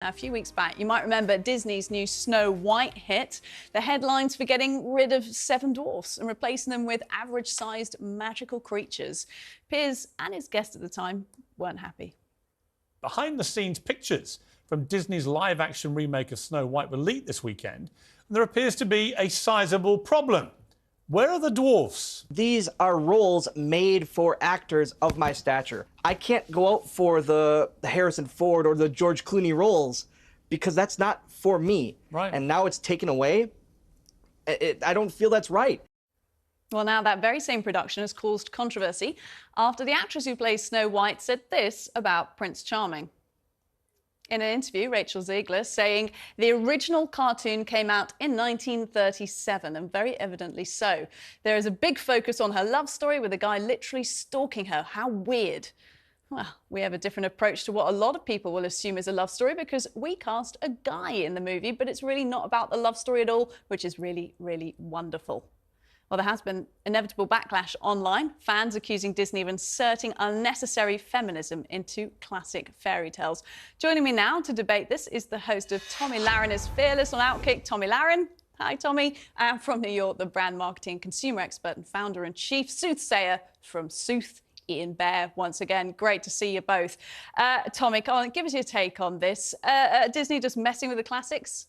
A few weeks back, you might remember Disney's new Snow White hit. The headlines for getting rid of 7 dwarfs and replacing them with average-sized magical creatures. Piers and his guest at the time weren't happy. Behind-the-scenes pictures from Disney's live-action remake of Snow White were leaked this weekend, and there appears to be a sizable problem. Where are the dwarfs? These are roles made for actors of my stature. I can't go out for the Harrison Ford or the George Clooney roles because that's not for me. Right. And now it's taken away. I don't feel that's right. Well, now that very same production has caused controversy after the actress who plays Snow White said this about Prince Charming. In an interview, Rachel Zegler saying the original cartoon came out in 1937, and very evidently so. There is a big focus on her love story with a guy literally stalking her. How weird. Well, we have a different approach to what a lot of people will assume is a love story because we cast a guy in the movie, but it's really not about the love story at all, which is really, really wonderful. Well, there has been inevitable backlash online, fans accusing Disney of inserting unnecessary feminism into classic fairy tales. Joining me now to debate this is the host of Tomi Lahren is Fearless on Outkick, Tomi Lahren. Hi, Tomi. And from New York, the brand marketing and consumer expert and founder and chief soothsayer from Sooth, Ian Bear. Once again, great to see you both. Tomi, come on, give us your take on this. Disney just messing with the classics?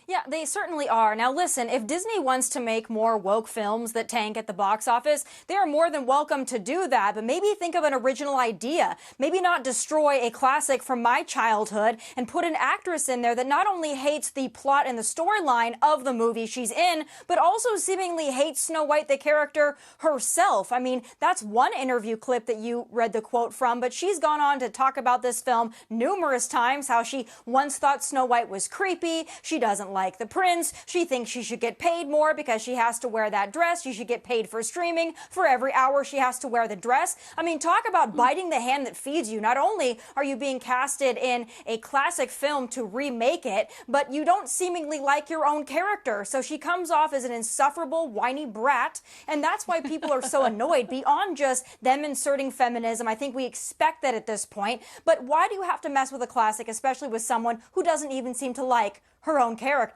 Yeah, they certainly are. Now listen, if Disney wants to make more woke films that tank at the box office, they are more than welcome to do that, but maybe think of an original idea. Maybe not destroy a classic from my childhood and put an actress in there that not only hates the plot and the storyline of the movie she's in, but also seemingly hates Snow White, the character herself. I mean, that's one interview clip that you read the quote from, but she's gone on to talk about this film numerous times, how she once thought Snow White was creepy, she doesn't like the prince, she thinks she should get paid more because she has to wear that dress, she should get paid for streaming for every hour she has to wear the dress. I mean, talk about biting the hand that feeds you. Not only are you being casted in a classic film to remake it, but you don't seemingly like your own character. So she comes off as an insufferable, whiny brat, and that's why people are so annoyed. Beyond just them inserting feminism, I think we expect that at this point, but why do you have to mess with a classic, especially with someone who doesn't even seem to like her own character?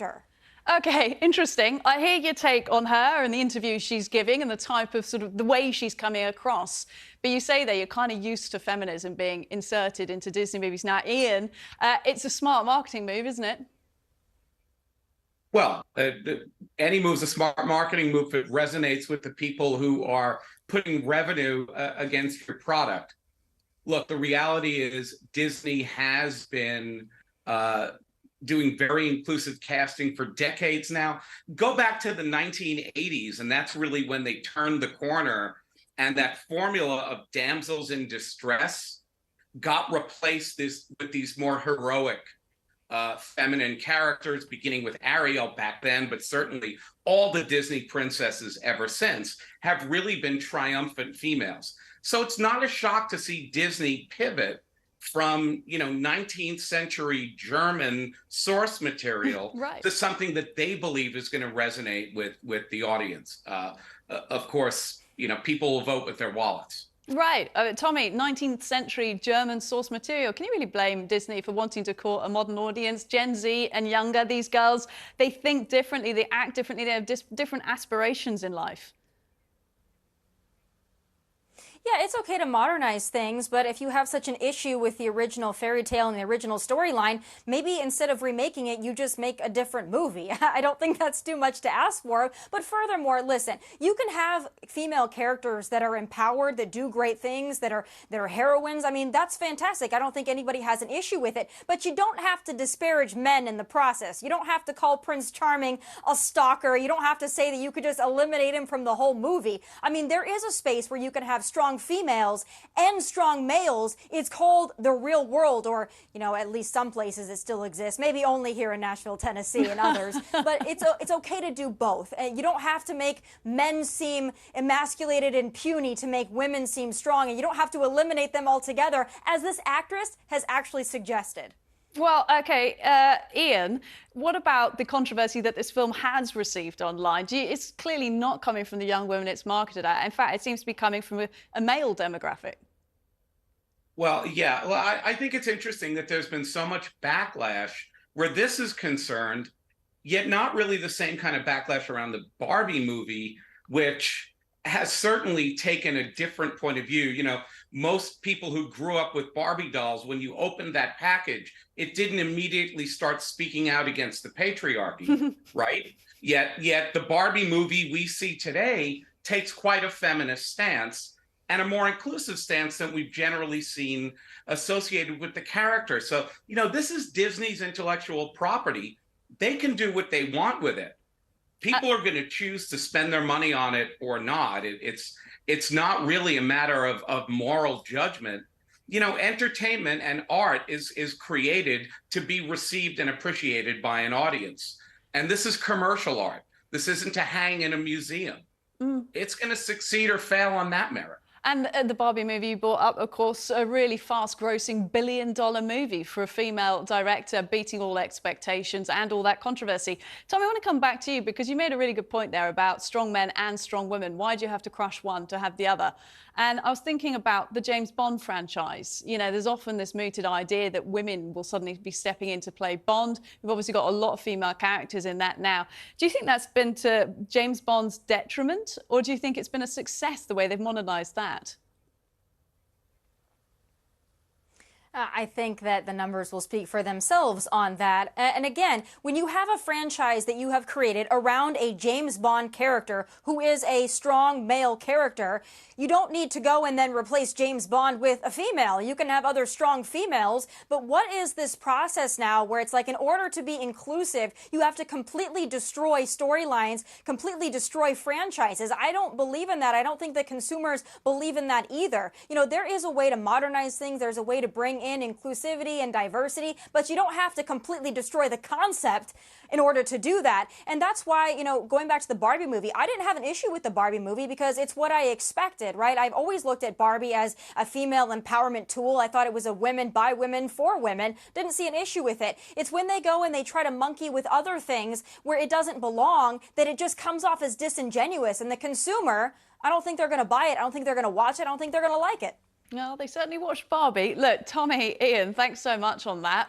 Okay, interesting. I hear your take on her and the interviews she's giving and the type of sort of the way she's coming across. But you say there you're kind of used to feminism being inserted into Disney movies. Now, Ian, it's a smart marketing move, isn't it? Well, any move's a smart marketing move if it resonates with the people who are putting revenue against your product. Look, the reality is Disney has been doing very inclusive casting for decades now. Go back to the 1980s, and that's really when they turned the corner, and that formula of damsels in distress got replaced with these more heroic feminine characters, beginning with Ariel back then, but certainly all the Disney princesses ever since have really been triumphant females. So it's not a shock to see Disney pivot from 19th century German source material right. to something that they believe is going to resonate with the audience. Of course, people will vote with their wallets. Right. Tomi, 19th century German source material. Can you really blame Disney for wanting to court a modern audience? Gen Z and younger, these girls, they think differently, they act differently, they have different aspirations in life. Yeah, it's okay to modernize things, but if you have such an issue with the original fairy tale and the original storyline, maybe instead of remaking it, you just make a different movie. I don't think that's too much to ask for. But furthermore, listen, you can have female characters that are empowered, that do great things, that are heroines. I mean, that's fantastic. I don't think anybody has an issue with it. But you don't have to disparage men in the process. You don't have to call Prince Charming a stalker. You don't have to say that you could just eliminate him from the whole movie. I mean, there is a space where you can have strong females and strong males. It's called the real world, or at least some places it still exists, maybe only here in Nashville, Tennessee and others. But it's okay to do both. And you don't have to make men seem emasculated and puny to make women seem strong, and you don't have to eliminate them altogether, as this actress has actually suggested. Well, okay, Ian, what about the controversy that this film has received online? It's clearly not coming from the young women it's marketed at. In fact, it seems to be coming from a male demographic. Well, yeah. Well, I think it's interesting that there's been so much backlash where this is concerned, yet not really the same kind of backlash around the Barbie movie, which has certainly taken a different point of view. Most people who grew up with Barbie dolls, when you opened that package, it didn't immediately start speaking out against the patriarchy, right? Yet the Barbie movie we see today takes quite a feminist stance and a more inclusive stance than we've generally seen associated with the character. So, this is Disney's intellectual property. They can do what they want with it. People are going to choose to spend their money on it or not. It's not really a matter of moral judgment. Entertainment and art is created to be received and appreciated by an audience. And this is commercial art. This isn't to hang in a museum. It's going to succeed or fail on that merit. And the Barbie movie you brought up, of course, a really fast-grossing billion-dollar movie for a female director, beating all expectations and all that controversy. Tom, I want to come back to you because you made a really good point there about strong men and strong women. Why do you have to crush one to have the other? And I was thinking about the James Bond franchise. There's often this mooted idea that women will suddenly be stepping in to play Bond. We've obviously got a lot of female characters in that now. Do you think that's been to James Bond's detriment, or do you think it's been a success the way they've modernised that? I think that the numbers will speak for themselves on that. And again, when you have a franchise that you have created around a James Bond character who is a strong male character, you don't need to go and then replace James Bond with a female. You can have other strong females. But what is this process now where it's like in order to be inclusive, you have to completely destroy storylines, completely destroy franchises? I don't believe in that. I don't think that consumers believe in that either. There is a way to modernize things. There's a way to bring in inclusivity and diversity, but you don't have to completely destroy the concept in order to do that. And that's why, going back to the Barbie movie, I didn't have an issue with the Barbie movie because it's what I expected, right? I've always looked at Barbie as a female empowerment tool. I thought it was a women by women for women. Didn't see an issue with it. It's when they go and they try to monkey with other things where it doesn't belong that it just comes off as disingenuous. And the consumer, I don't think they're going to buy it. I don't think they're going to watch it. I don't think they're going to like it. No, they certainly watched Barbie. Look, Tommy, Ian, thanks so much on that.